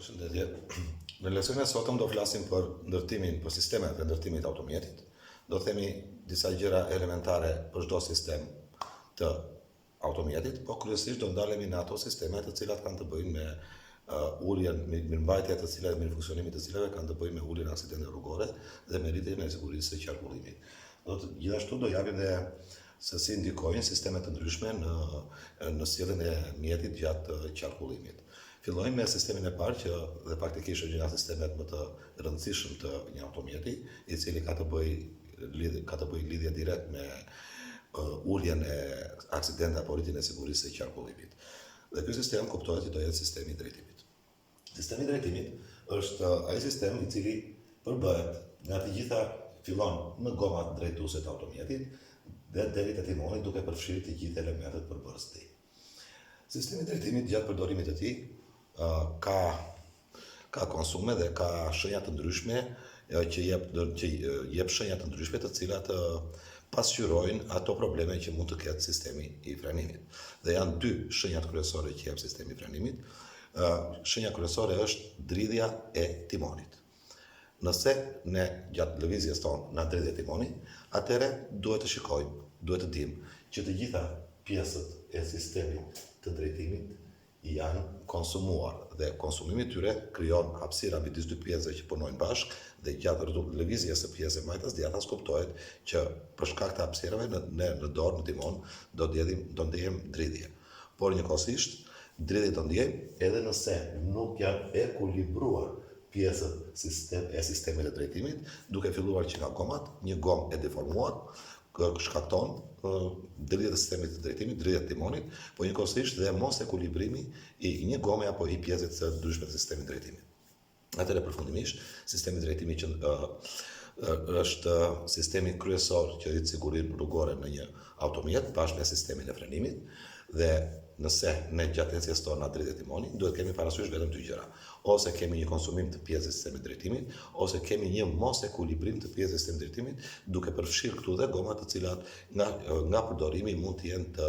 Përshëndetje. Në lesionin e sotëm do flasim për ndërtimin, për sistemet e ndërtimit automjetit. Do themi disa gjëra elementare për çdo sistem të automjetit, po kryesisht do ndalemi në ato sisteme të cilat kanë të bëjnë me uljen, mirëmbajtje të cilave, mirëfunksionimit të cilave kanë të bëjnë me uljen e aksidenteve rrugore dhe me rritjen e sigurisë së qarkullimit. Gjithashtu do japim dhe se si ndikojnë sisteme të ndryshme në sjelljen e mjetit gjatë qarkullimit. Fillojmë me sistemin e parë që dhe praktikisht është një nga sistemet më të rëndësishëm të një automjeti, i cili ka të bëjë lidhje direkt me uljen e aksidenteve apo rritjen e sigurisë së qarkullimit. Dhe ky sistem kuptohet që do jetë sistemi i drejtimit. Sistemi i drejtimit është ai sistem i cili përbëhet nga të gjitha, fillon në gomat drejtuese të automjetit dhe deri te timoni, duke përfshirë të gjithë elementet përbërës të tij. Sistemi i drejtimit gjatë përdorimit të tij ka konsume dhe ka shenja të ndryshme që jep shenja të ndryshme të cilat pasqyrojnë ato probleme që mund të ketë sistemi i frenimit. Dhe janë dy shenjat kryesore që jep sistemi i frenimit. Shenja kryesore është dridhja e timonit. Nëse ne gjatë lëvizjes tonë na dridhet timoni, atëherë duhet të shikojmë, duhet të dimë që të gjitha pjesët e sistemit të drejtimit janë konsumuar dhe konsumimi i tyre krijon hapësira midis dy pjesëve që punojnë bashkë dhe gjatë lëvizjes së pjesës së majtas djathtas kuptohet që për shkak të hapësirave në dorë, në timon, do ndjejmë dridhje. Por njëkohësisht dridhje do ndjejmë edhe nëse nuk janë ekuilibruar pjesët e sistemit të drejtimit, duke filluar që nga gomat, një gomë e deformuar shkakton dridhje të sistemit të drejtimit, dridhje të timonit, po njëkohësisht dhe mos ekuilibrimi i një gome apo i pjesëve të ndryshme të sistemit të drejtimit. Atëherë përfundimisht, sistemi i drejtimit që është sistemi kryesor që rrit sigurinë rrugore në një automjet bashkë me sistemin e frenimit dhe nëse ne gjatë ecjes tonë na dridhet timoni, duhet kemi parasysh vetëm dy gjëra. Ose kemi një konsumim të pjesës së sistemit të drejtimit, ose kemi një mos ekuilibrim të pjesës së sistemit të drejtimit, duke përfshirë këtu dhe gomat të cilat nga përdorimi mund të jenë të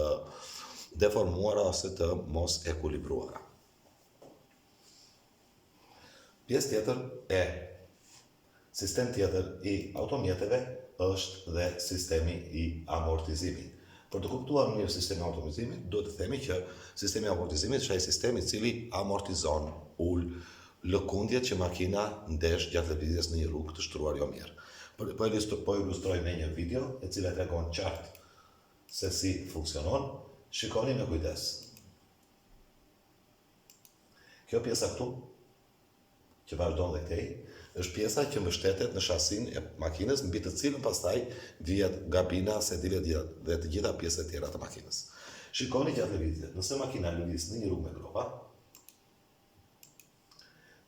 deformuara ose të mos ekuilibruara. Pjesë tjetër sistem tjetër i automjeteve është dhe sistemi i amortizimit. Për të kuptuar mirë sistemin e amortizimit, duhet të themi që sistemi i amortizimit është ai sistem i cili amortizon, lëkundjet që makina ndesh gjatë lëvizjes në një rrugë të shtruar jo mirë. Po ilustroj me një video e cila tregon qartë se si funksionon. Shikoni me kujdes. Kjo pjesa këtu, që vazhdon dhe këtej, është pjesa që mbështetet në shasinë e makinës, mbi të cilën pastaj vihet gabina, sedile dhe të gjitha pjesët e tjera të makinës. Shikoni gjatë lëvizjes, nëse makina lëviz në një rrugë me grova,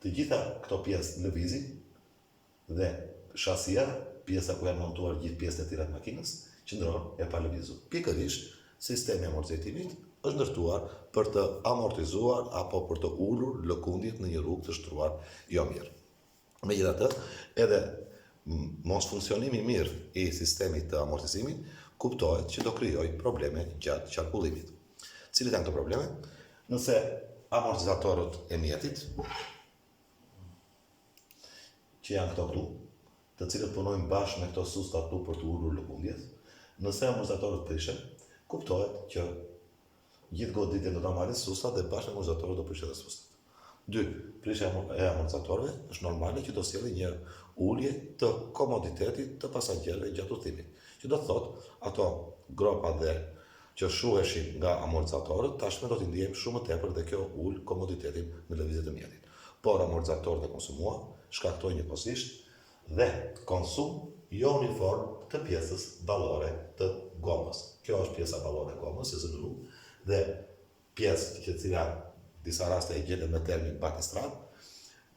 të gjitha këto pjesë lëvizin dhe shasia, pjesa ku janë montuar gjithë pjesët e tjera të makinës, qëndron e pa lëvizur. Pikërisht, sistemi i amortizimit është ndërtuar për të amortizuar apo për të ulur lëkundjet në një rrugë të shtruar jo mirë. Megjithatë, edhe mos funksionimi mirë i sistemit të amortizimit kuptohet që do krijojë probleme gjatë qarkullimit. Cilat janë këto probleme? Nëse amortizatorët e mjetit, që janë këto këtu, të cilët punojnë bashkë me këto susta këtu për të ulur lëkundjet, nëse amortizatorët prishen, kuptohet që gjithë goditjen do ta marrin sustat dhe bashkë me amortizatorët do prishet edhe sustat. 2. Prishja e amortizatorëve është normale që do sjellë një ulje të komoditetit të pasagjerëve gjatë udhëtimit. Që do të thotë, ato gropa dhe që shuheshin nga amortizatorët, tashmë do t'i ndjejmë shumë më tepër dhe kjo ul komoditetin në lëvizje të mjetit. Por amortizatorët e konsumuar shkaktojnë njëkohësisht dhe konsum jo uniform të pjesës ballore të gomës. Kjo është pjesa ballore e gomës, që zënë rrugë, dhe pjesë që cila disa raste e gjendet me termin bakistrad,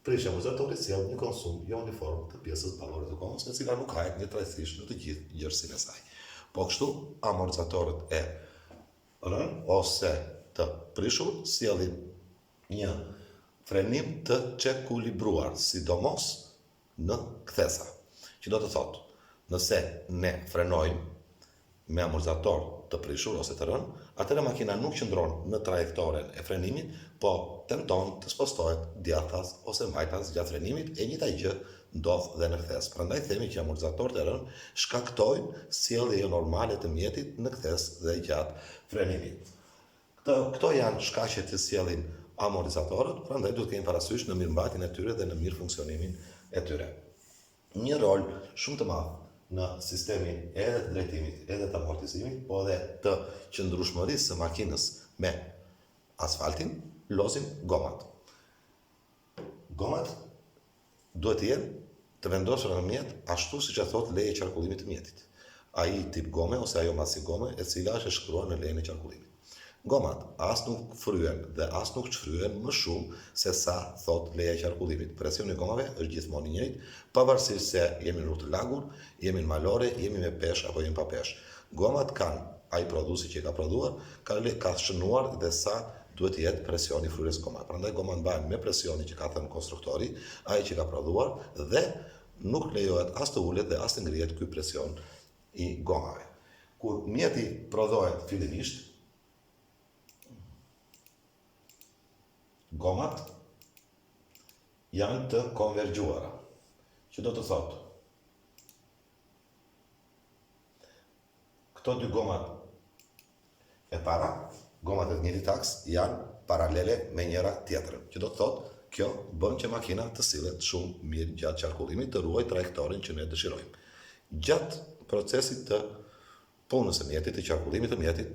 prishja e amortizatorit sjell një konsum jo uniform të pjesës ballore të gomës, e cila nuk hahet njëtrajtësisht në të gjithë gjerësinë e saj. Po kështu, amortizatorët e rënë ose të prishur sjellin një frenim të çekuilibruar, sidomos në kthesa. Që do të thotë, nëse ne frenojmë me amortizator të prishur ose të rënë, atëherë makina nuk qëndron në trajektoren e frenimit, po tenton të spostohet djathtas ose mbajtas gjatë frenimit, e njëjta gjë ndodh dhe në kthes. Prandaj themi që amortizatorët e rënë shkaktojnë sjellje jo normale të mjetit në kthes dhe gjatë frenimit. Këto janë shkaqet që sjellin amortizatorët, prandaj duhet kemi parasysh në mirëmbajtjen e tyre dhe në mirë funksionimin e tyre. Një rol shumë të madh në sistemin edhe të drejtimit, edhe të amortizimit, po edhe të qëndrueshmërisë së makinës me asfaltin, losin gomat. Gomat duhet të jenë të vendosura në mjet ashtu siç e thot leja e qarkullimit të mjetit. Ai tip gome ose ajo masi gome e cila është e shkruar në lejen e qarkullimit. Gomat as nuk fryen dhe as nuk çfryen më shumë se sa thot leja e qarkullimit. Presioni i gomave është gjithmonë i njëjtë, pavarësisht se jemi në rrugë të lagur, jemi në malore, jemi me peshë apo jemi pa peshë. Gomat kanë, ai prodhuesi që ka prodhuar, ka shënuar dhe sa duhet të jetë presioni i fryrjes gomave. Prandaj gomat mbahen me presionin që ka thënë konstruktori, ai që ka prodhuar, dhe nuk lejohet as të ulet dhe as të ngrihet ky presion i gomave. Kur mjeti prodhohet fillimisht, gomat janë të konvergjuara, që do të thotë këto dy gomat e para, gomat e të njëjtit aks, janë paralele me njëra tjetrën, që do të thotë kjo bën që makina të sillet shumë mirë gjatë qarkullimit, të ruajë trajektorin që ne dëshirojmë. Gjatë procesit të punës së mjetit, të qarkullimit të mjetit,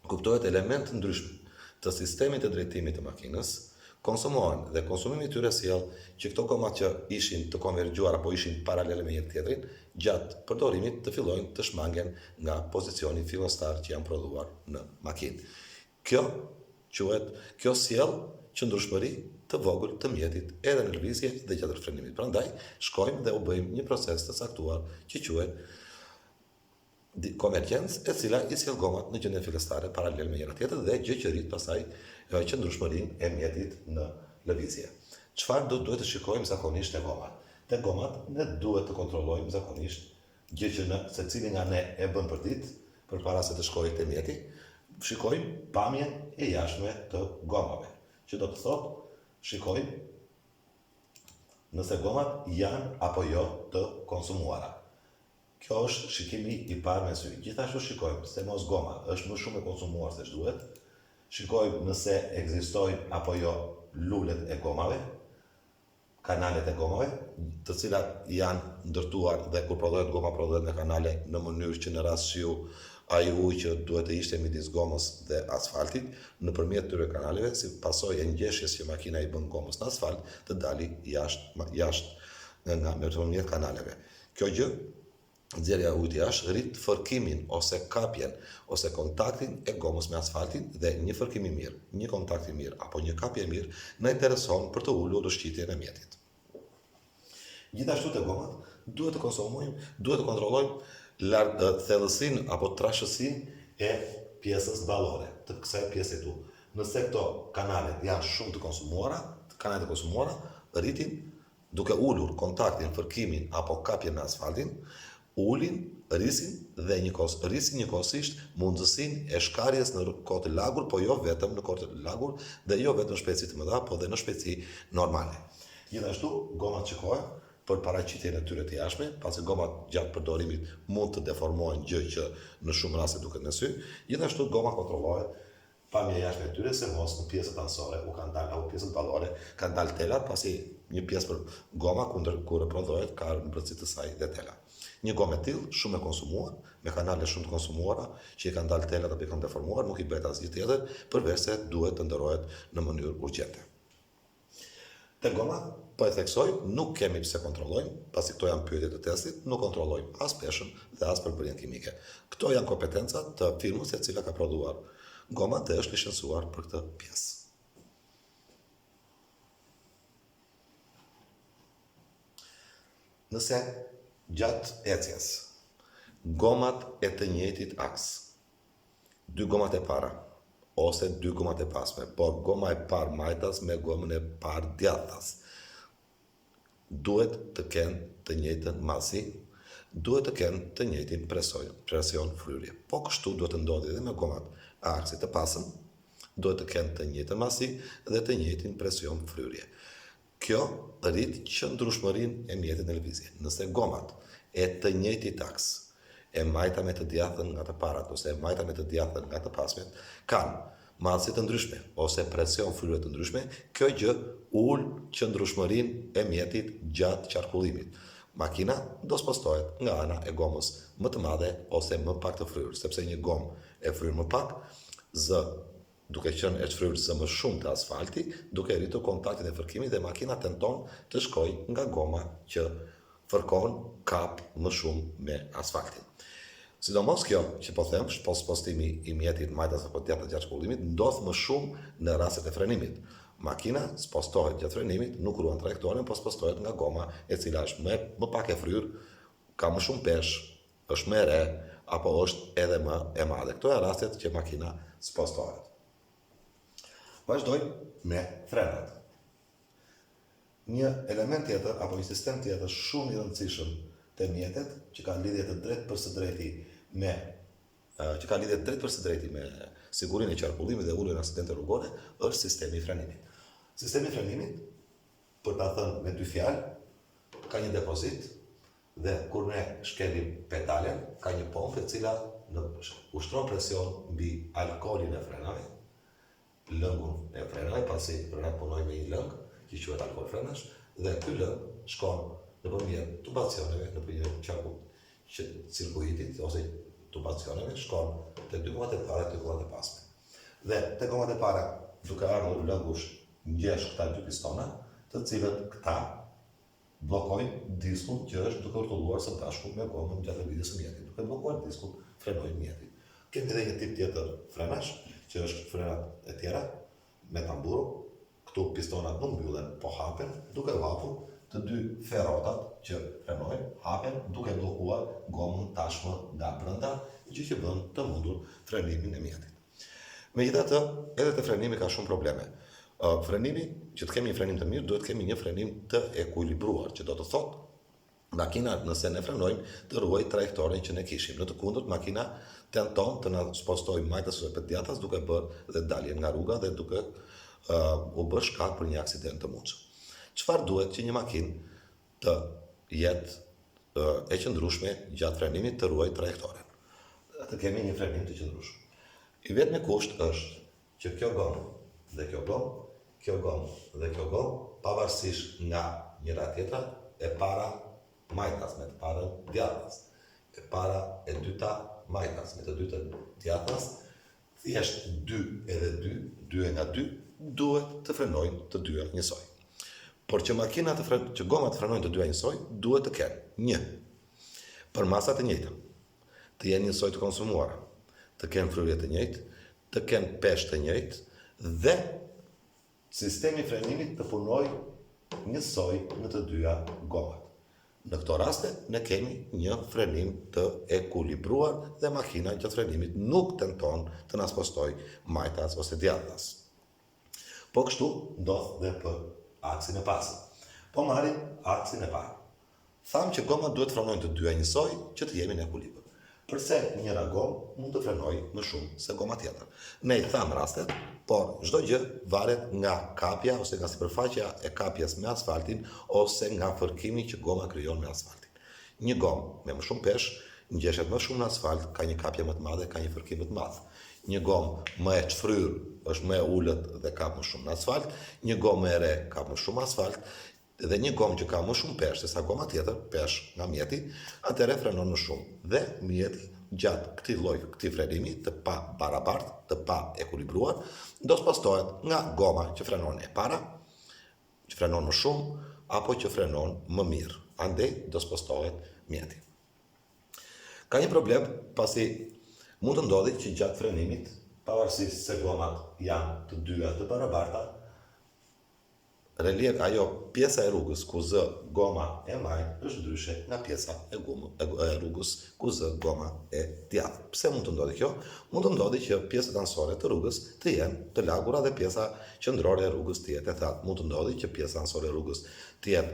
kuptohet elementë të ndryshme të sistemit të drejtimit të makinës, konsumohen dhe konsumimi i tyre sjell që këto gomat që ishin të konvergjuar apo ishin paralele me njëri tjetrin, gjatë përdorimit të fillojnë të shmangen nga pozicioni fillestar që janë prodhuar në makinë. Kjo sjell qëndrueshmëri të vogël të mjetit edhe në lëvizje dhe gjatë frenimit. Prandaj shkojmë dhe u bëjmë një proces të caktuar që quhet konvergjencë, e cila i sjell gomat në gjendje fillestare paralel me njëra tjetrën dhe gjë që rrit pastaj qëndrueshmërinë e mjetit në lëvizje. Çfarë duhet të shikojmë zakonisht te gomat? Te gomat ne duhet të kontrollojmë zakonisht gjë që në secili nga ne e bën për ditë, përpara se të shkojë te mjeti, shikojmë pamjen e jashtme të gomave, që do të thotë shikojmë nëse gomat janë apo jo të konsumuara. Kjo është shikimi i parë me sy. Gjithashtu shikojmë se mos goma është më shumë e konsumuar se ç'duhet. Shikojmë nëse ekzistojnë apo jo lulet e gomave, kanalet e gomave, të cilat janë ndërtuar dhe kur prodhohet goma prodhohet në kanale në mënyrë që në rast shiu ai ujë që duhet të ishte midis gomës dhe asfaltit, nëpërmjet këtyre kanaleve, si pasojë e ngjeshjes që makina i bën gomës në asfalt, të dali jashtë nga nëpërmjet kanaleve. Kjo gjë, nxjerrja e ujit jashtë, rrit fërkimin ose kapjen ose kontaktin e gomës me asfaltin, dhe një fërkim i mirë, një kontakt i mirë apo një kapje e mirë na intereson për të ulur ushqitjen e mjetit. Gjithashtu te gomat duhet të kontrollojmë thellësinë apo trashësinë e pjesës ballore, të kësaj pjese këtu. Nëse këto kanalet janë shumë të konsumuara, rritin duke ulur kontaktin, fërkimin apo kapjen me asfaltin, ulin, rrisin njëkohësisht mundësinë e shkarjes në kohë të lagur, po jo vetëm në kohë të lagur dhe jo vetëm në shpejtësi të mëdha, po dhe në shpejtësi normale. Gjithashtu, gomat shikohen për paraqitjen e tyre të jashtme, pasi gomat gjatë përdorimit mund të deformojnë, gjë që në shumë raste duket në sy. Gjithashtu gomat kontrollohet pamja e jashtme e tyre, se mos në pjesët anësore apo pjesët ballore kanë dalë telat, pasi një pjesë për goma kur prodhohet ka në brendësi të saj dhe tela. Një gomë e tillë, shumë e konsumuar, me kanale shumë të konsumuara, që i kanë dalë telat apo i kanë deformuar, nuk i bëhet asgjë tjetër, përveç se duhet të nderohet në mënyrë urgjente. Te goma, po e theksoj, nuk kemi pse kontrollojmë, pasi këto janë pyetje të testit, nuk kontrollojmë as peshën dhe as përbërjen kimike. Këto janë kompetencat të firmës e cila ka prodhuar gomat dhe është licencuar për këtë pjesë. Nëse gjatë ecjes, gomat e të njëjtit aks, dy gomat e para, ose dy gomat e pasme, por goma e parë majtas me gomën e parë djathtas, duhet të kenë të njëjtën masi duhet të kenë të njëjtin presion fryrje. Po kështu duhet të ndodhi edhe me gomat a aksit të pasëm, duhet të kenë të njëjtën masi dhe të njëjtin presion fryrje. Kjo rrit qëndrueshmërinë e mjetit në lëvizje. Nëse gomat e të njëjtit aks, e majta me të djathën nga të parat, ose e majta me të djathën nga të pasmet, kanë mallësi të ndryshme, ose presion fryrje të ndryshme, kjo gjë ul qëndrueshmërinë e mjetit gjatë qarkullimit. Makina do spostohet nga ana e gomës më të madhe ose më pak të fryrë, sepse një gomë e fryrë më pak, duke qenë e çfryrë zë më shumë të asfalti, duke rritur kontaktin e fërkimit dhe makina tenton të shkojë nga goma që fërkon kap më shumë me asfaltin. Sidomos kjo që po them, spostimi i mjetit majtas apo djathtë gjatë qarkullimit ndodh më shumë në rastet e frenimit. Makina spostohet gjatë frenimit, nuk ruan trajektorin, po spostohet nga goma e cila është më pak e fryrë, ka më shumë peshë, është më e re, apo është edhe më e madhe. Këto janë rastet që makina spostohet. Vazhdojmë me frenat. Një element tjetër apo një sistem tjetër shumë i rëndësishëm të mjetet që ka lidhje të drejtë për së drejti me sigurinë e qarkullimit dhe uljen e aksidente rrugore është sistemi i frenimit. Sistemi i frenimit, për ta thënë me dy fjalë, ka një depozit dhe kur ne shkelim pedalen, ka një pompë e cila ushtron presion mbi alkoolin e frenave, lëngun e frenave, pasi frenat punojnë me një lëng që quhet alkool frenash, dhe ky lëng shkon nëpërmjet tubacioneve, nëpërmjet cirkuitit ose tubacioneve, shkon te dy gomat e para, te gomat e pasme. Dhe te gomat e para, duke ardhur lëngush ngjesh këta dy pistona, të cilët këta bllokojnë diskun që është duke rrotulluar së bashku me gomën gjatë lëvizjes së mjetit. Duke bllokuar diskun, frenojnë mjetin. Kemi edhe një tip tjetër frenash, që është frenat e tjera me tamburo. Këtu pistonat nuk mbyllen, po hapen, duke u hapur të dy ferrotat që frenojnë, hapen duke bllokuar gomën tashmë nga brenda, gjë që bën të mundur frenimin e mjetit. Megjithatë, edhe te frenimi ka shumë probleme. Frenimi, që të kemi një frenim të mirë, duhet të kemi një frenim të ekuilibruar, që do të thotë makina, nëse ne frenojmë, të ruaj trajektorin që ne kishim. Në të kundërt, makina tenton të na spostojë majtas ose pedjatas duke bërë dhe daljen nga rruga dhe duke u bërë shkak për një aksident të mundshëm. Çfarë duhet që një makinë të jetë e qëndrueshme gjatë frenimit të ruaj trajektorin? Të kemi një frenim të qëndrueshëm. I vetmi kusht është që kjo gomë dhe kjo gomë, kjo gomë dhe kjo gomë, pavarësisht nga njëra tjetra, e para majtas me të parën djathtas, e para e dyta majtas me të dytën djathtas, thjesht dy edhe dy, dy e nga dy, duhet të frenojnë të dyja njësoj. Por që që gomat të frenojnë të dyja njësoj, duhet të kenë një, për masat të njëjta, të jenë njësoj të konsumuara, të kenë fryrje të njëjtë, të kenë peshë të njëjtë dhe sistemi i frenimit të punojë njësoj në të dyja gomat. Në këto raste, ne kemi një frenim të ekuilibruar dhe makina gjatë frenimit nuk tenton të na spostoj majtas ose djathtas. Po kështu ndodh dhe për aksin e pasëm. Po marrim aksin e parë. Tham që gomat duhet frenojnë të dyja njësoj që të jemi në ekuilibër. Përse njëra gomë mund të frenojë më shumë se goma tjetër? Ne i tham rastet, por çdo gjë varet nga kapja ose nga sipërfaqja e kapjes me asfaltin ose nga fërkimi që goma krijon me asfaltin. Një gomë me më shumë peshë ngjeshet më shumë në asfalt, ka një kapje më të madhe, ka një fërkim më të madh. Një gomë më e çfryrë është më e ulët dhe ka më shumë në asfalt, një gomë më e re ka më shumë asfalt, dhe një gomë që ka më shumë peshë se sa goma tjetër, peshë nga mjeti, atëherë frenon më shumë. Dhe mjeti gjatë këtij frenimi të pa barabartë, të pa ekuilibruar, do spostohet nga goma që frenon e para, që frenon më shumë, apo që frenon më mirë. Andaj do spostohet mjeti. Ka një problem, pasi mund të ndodhi që gjatë frenimit, pavarësisht se gomat janë të dyja të barabarta, ajo pjesa e rrugës ku zë goma e majt është ndryshe nga pjesa e rrugës ku zë goma e djathtë. Pse mund të ndodhi kjo? Mund të ndodhi që pjesët anësore të rrugës të jenë të lagura dhe pjesa qendrore e rrugës të jetë e thatë. Mund të ndodhi që pjesa anësore e rrugës të jetë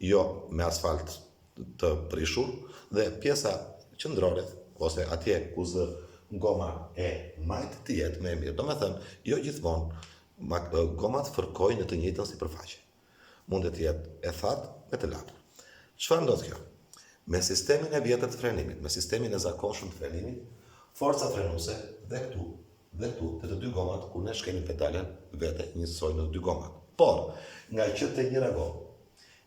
jo me asfalt të prishur dhe pjesa qendrore ose atje ku zë goma e majt të jetë më e mirë. Domethënë, jo gjithmonë gomat fërkojnë në të njëjtën sipërfaqe. Mund të jetë e thatë me të lagur. Çfarë ndodh kjo? Me sistemin e vjetër të frenimit, me sistemin e zakonshëm të frenimit, forca frenuese dhe këtu të dy gomat kur ne shkelim pedalen vete njësoj në dy gomat. Por, nga që të njëra gomë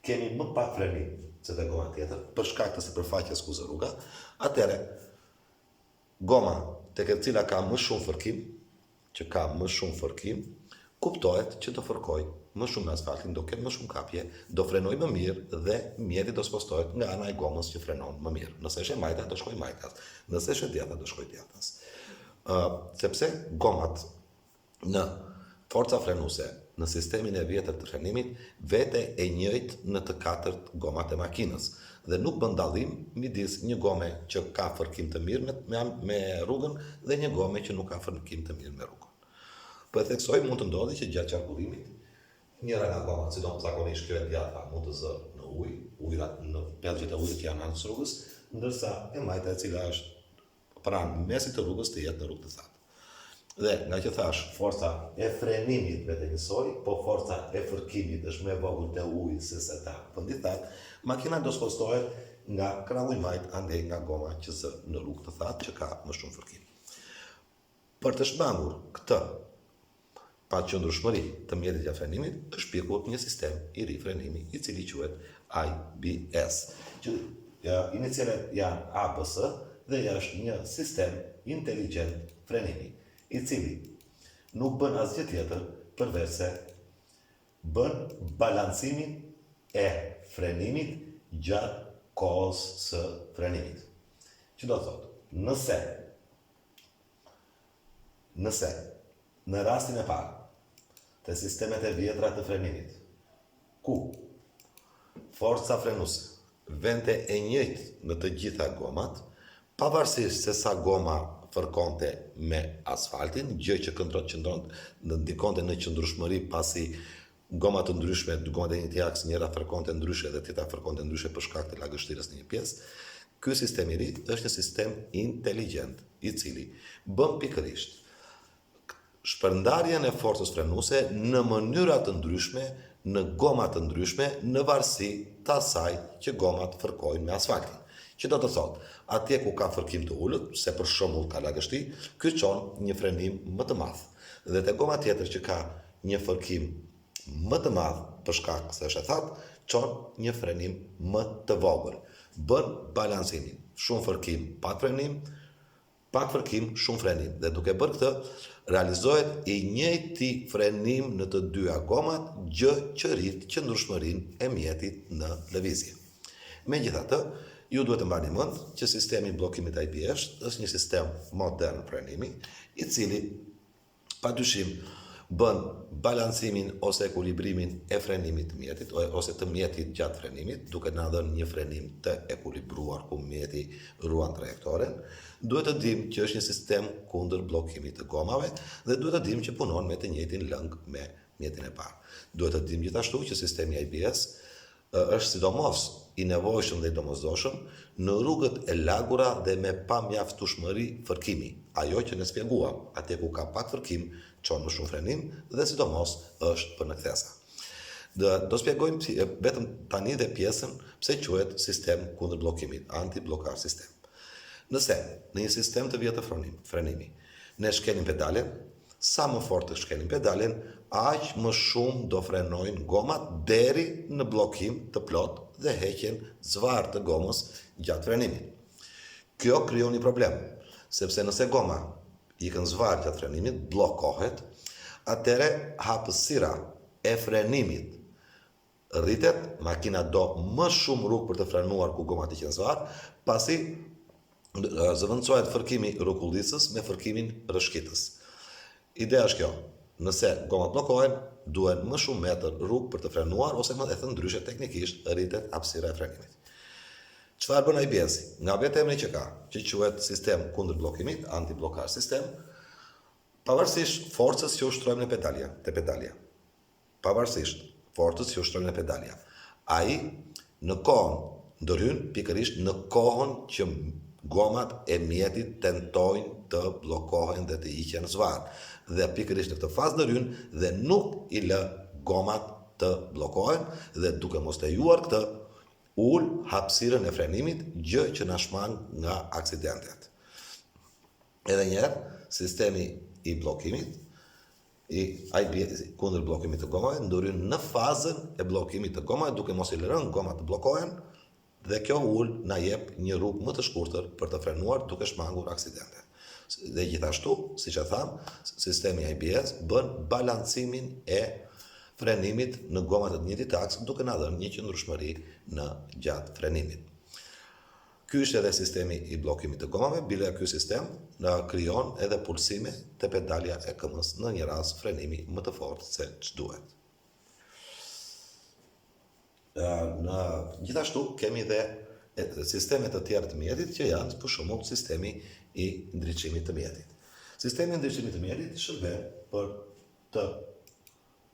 kemi më pak frenim se dhe goma tjetër, për shkak të sipërfaqes ku zë rruga, atëre goma tek e cila ka më shumë fërkim, kuptohet që do fërkoj më shumë në asfaltin, do ketë më shumë kapje, do frenoj më mirë dhe mjeti do spostohet nga ana e gomës që frenon më mirë. Nëse është e majta, do shkoj majtas. Nëse është e djatha, do shkoj djathtas. Sepse gomat në forca frenuese, në sistemin e vjetër të frenimit, vete e njëjtë në të katërt gomat e makinës. Dhe nuk bën dallim midis një gome që ka fërkim të mirë me rrugën dhe një gome që nuk ka fërkim të mirë me rrugën. Po e theksoj, mund të ndodhi që gjatë qarkullimit, njëra nga gomat, sidomos zakonisht kjo e djatha, mund të zë në ujë, ujërat në pelgjet e ujit që janë anës rrugës, ndërsa e majta e cila është pranë mesit të rrugës të jetë në rrugë të thatë. Dhe nga që thash, forca e frenimit vetë njësoj, po forca e fërkimit është më e vogël te uji se sa ta vendi thatë, makina do spostohet nga krahu i majt andej nga goma që zë në rrugë të thatë që ka më shumë fërkim. Për të shmangur këtë pa qëndrueshmëri të mjetit të frenimit, është pjekur një sistem i ri frenimi i cili quhet ABS, që inicialet janë ABS dhe është një sistem inteligjent frenimi, i cili nuk bën asgjë tjetër përveç se bën balancimin e frenimit gjatë kohës së frenimit. Që do thotë, nëse në rastin e parë të sistemet e vjetra të frenimit, ku forca frenuese vente e njëjtë në të gjitha gomat, pavarësisht se sa goma fërkonte me asfaltin, gjë që ndikonte në qëndrueshmëri pasi gomat të ndryshme, dy gomat e njëjtit aks, njëra fërkonte ndryshe dhe tjetra fërkonte ndryshe për shkak të lagështirës në një pjesë. Ky sistem i ri është një sistem inteligjent, i cili bën pikërisht shpërndarjen e forcës frenuese në mënyra të ndryshme, në goma të ndryshme, në varësi të asaj që gomat fërkojnë me asfaltin. Që do të thotë, atje ku ka fërkim të ulët, se për shembull ka lagështi, ky çon një frenim më të madh. Dhe te goma tjetër që ka një fërkim më të madh për shkak se është e thatë, çon një frenim më të vogël. Bën balancimin. Shumë fërkim, pak fërkim, shumë frenim. Dhe duke bërë këtë, realizohet i njëjti frenim në të dyja gomat, gjë që rrit qëndrueshmërinë e mjetit në lëvizje. Megjithatë, ju duhet të mbani mend që sistemi i bllokimit ABS është një sistem modern frenimi, i cili padyshim bën balancimin ose ekuilibrimin e frenimit të mjetit ose të mjetit gjatë frenimit, duke na dhënë një frenim të ekuilibruar ku mjeti ruan trajektoren. Duhet të dimë që është një sistem kundër bllokimit të gomave dhe duhet të dimë që punon me të njëjtin lëng me mjetin e parë. Duhet të dimë gjithashtu që sistemi ABS është sidomos i nevojshëm dhe i domosdoshëm në rrugët e lagura dhe me pamjaftueshmëri fërkimi. Ajo që ne shpjeguam, atje ku ka pak fërkim, çon më shumë frenim dhe sidomos është për në kthesa. Do shpjegojmë vetëm tani dhe pjesën pse quhet sistem kundër bllokimit, anti-blockar sistem. Nëse në një sistem të vjetër frenimi, ne shkelim pedalen, sa më fort të shkelim pedalen, aq më shumë do frenojnë gomat deri në bllokim të plot dhe heqjen zvarr të gomës gjatë frenimit. Kjo krijon një problem, sepse nëse goma ikën zvarr gjatë frenimit, bllokohet, atëre hapësira e frenimit rritet, makina do më shumë rrugë për të frenuar ku gomat i kanë zvarr, pasi zëvendësohet fërkimi rrokullisës me fërkimin rrëshqitës. Ideja është kjo, nëse gomat bllokohen, duhen më shumë metër rrugë për të frenuar ose më thënë ndryshe teknikisht rritet hapësira e frenimit. Çfarë bën ABS? Nga vetë emri që ka, që quhet sistem kundër bllokimit, anti-blockar sistem, pavarësisht forcës që ushtrojmë në pedalja. Pavarësisht forcës që ushtrojmë në pedalja. Ai në kohën ndërhyn pikërisht në kohën që gomat e mjetit tentojnë të bllokohen dhe të hiqen zvarr. Dhe pikërisht në këtë fazë ndërhyn dhe nuk i lë gomat të bllokohen dhe duke mos lejuar këtë ul hapësirën e frenimit, gjë që na shman nga aksidentet. Edhe njerë, sistemi i bllokimit kundër bllokimit të gomave ndërhyn në fazën e bllokimit të gomave duke mos i lërën gomat të bllokohen dhe kjo ul na jep një rrugë më të shkurtër për të frenuar duke shmangur aksidentet. Dhe gjithashtu, siç e tham, sistemi ABS bën balancimin e frenimit në gomat e të njëjtit aks duke na dhënë një qëndrueshmëri në gjatë frenimit. Ky është edhe sistemi i bllokimit të gomave, bile ky sistem na krijon edhe pulsime te pedalja e këmbës në një rast frenimi më të fortë se ç'duhet. Gjithashtu kemi dhe sistemet të tjera të mjetit që janë për shembull sistemi i ndriçimit të mjetit. Sistemi i ndriçimit të mjetit shërben për të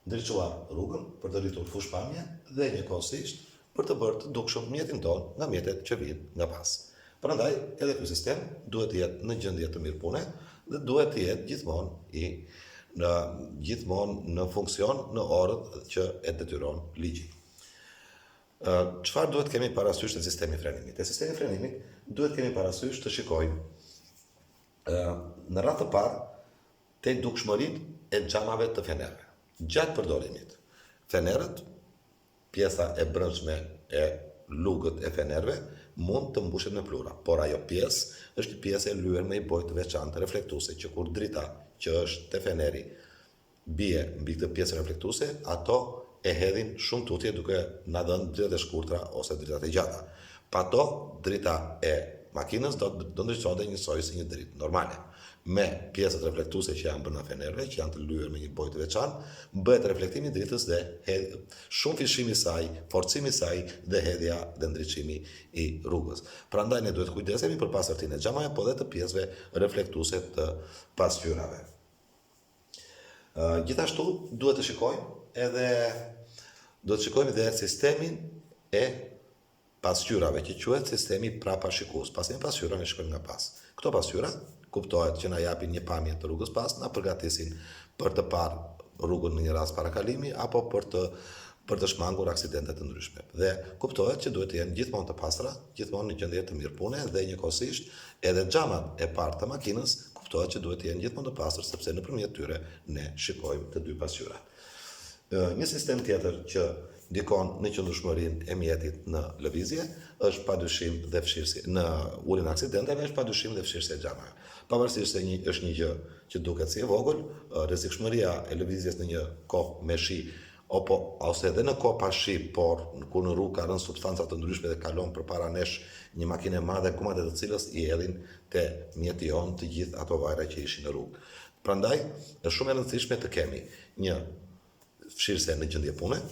ndriçuar rrugën, për të rritur fushpamje dhe njëkohësisht për të bërë të dukshëm mjetin tonë nga mjetet që vijnë nga pas. Prandaj, edhe ky sistem duhet të jetë në gjendje të mirëpune dhe duhet të jetë gjithmonë në funksion në orët që e detyron ligji. Çfarë duhet kemi parasysh te sistemi i frenimit? Te sistemi i frenimit duhet kemi parasysh të shikojmë në radhë të parë te dukshmëritë e xhamave të fenerëve. Gjatë përdorimit, fenerët, pjesa e brendshme e lugët e fenerëve mund të mbushet me plura, por ajo pjesë është një pjesë e lyer me një bojë të veçantë reflektuese që kur drita që është te feneri bie mbi këtë pjesë reflektuese, ato e hedhin shumë tutje duke na dhënë dritat e shkurtra ose dritat e gjata. Pa to, drita e makinës do ndriçonte njësoj si një dritë normale. Me pjesët reflektuese që janë brenda fenerëve, që janë të lyer me një bojë të veçantë, bëhet reflektimi i dritës dhe shumë fishimi i saj, forcimi i saj dhe hedhja dhe ndriçimi i rrugës. Prandaj ne duhet të kujdesemi për pastërtinë e xhamave, por edhe të pjesëve reflektuese të pasqyrave. Gjithashtu duhet të shikojmë edhe sistemin e pasqyrave, që quhet sistemi prapashikues. Pasi pasqyra ne shikojmë nga pas. Këto pasqyra kuptohet që na japin një pamje të rrugës pas, na përgatisin për të parë rrugën në një rast parakalimi apo për të shmangur aksidente të ndryshme. Dhe kuptohet që duhet të jenë gjithmonë të pastra, gjithmonë në gjendje të mirëpune dhe njëkohësisht edhe xhamat e parë të makinës kuptohet që duhet të jenë gjithmonë të pastër sepse nëpërmjet tyre ne shikojmë të dy pasqyrat. Një sistem tjetër që ndikon në qëndrueshmërinë e mjetit në lëvizje është padyshim dhe fshirësi në uljen e aksidenteve, është padyshim dhe fshirësia e xhamave. Pavarësisht se është një gjë që duket si e vogël, rrezikshmëria e lëvizjes në një kohë me shi ose edhe në kohë pa shi, por kur në rrugë ka rënë substanca të ndryshme dhe kalon përpara nesh një makinë e madhe, gomat e të cilës i hedhin te mjeti jon të gjithë ato vajra që ishin në rrugë. Prandaj është shumë e rëndësishme të kemi një fshirëse në gjendje pune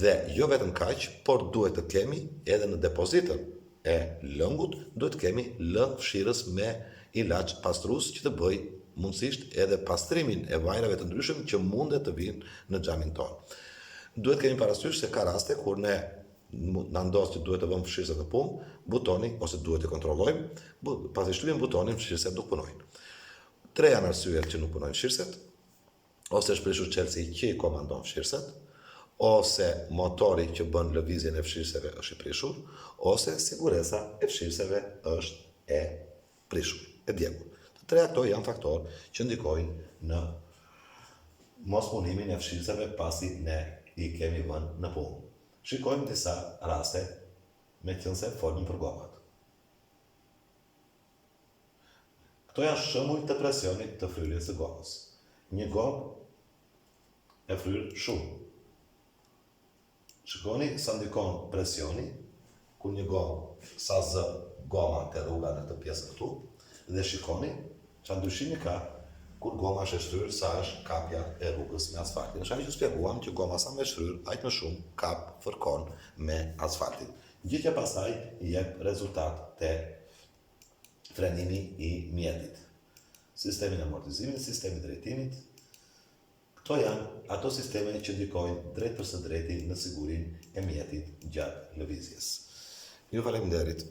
dhe jo vetëm kaq, por duhet të kemi edhe në depozitën e lëngut, duhet të kemi lëng fshirës me ilaç pastrues që të bëj mundësisht edhe pastrimin e vajrave të ndryshëm që mundet të vinë në xhamin tonë. Duhet kemi parasysh se ka raste kur ne na ndos që duhet të vëmë fshirëse të punë, butoni ose duhet të kontrollojmë, pasi shtypim butonin fshirëset nuk punojnë. Tre janë arsyet që nuk punojnë fshirëset, ose është prishur çelësi që i komandon fshirëset, ose motori që bën lëvizjen e fshirëseve është i prishur, ose siguresa e fshirëseve është e prishur, e djegur. Të tre ato janë faktorë që ndikojnë në mospunimin e fshirëseve pasi ne i kemi vënë në punë. Shikojmë disa raste me qënëse folën për gomat. Këto janë shembuj të presionit të fryrjes së gomës. Një gomë e fryr shumë. Shikoni sa ndikon presioni, kur një gomë sa zë goma te rruga në këtë pjesë këtu, dhe shikoni çfarë ndryshimi ka kur goma është e shtryrë sa është kapja e rrugës me asfaltin. Është ajo që shpjeguam që goma sa më e shtryrë, aq më shumë kap fërkon me asfaltin. Gjë që pastaj jep rezultat te frenimi i mjetit. Sistemi i amortizimit, sistemi i drejtimit. Këto janë ato sisteme që ndikojnë drejt për së drejti në sigurinë e mjetit gjatë lëvizjes. Eu valem derit.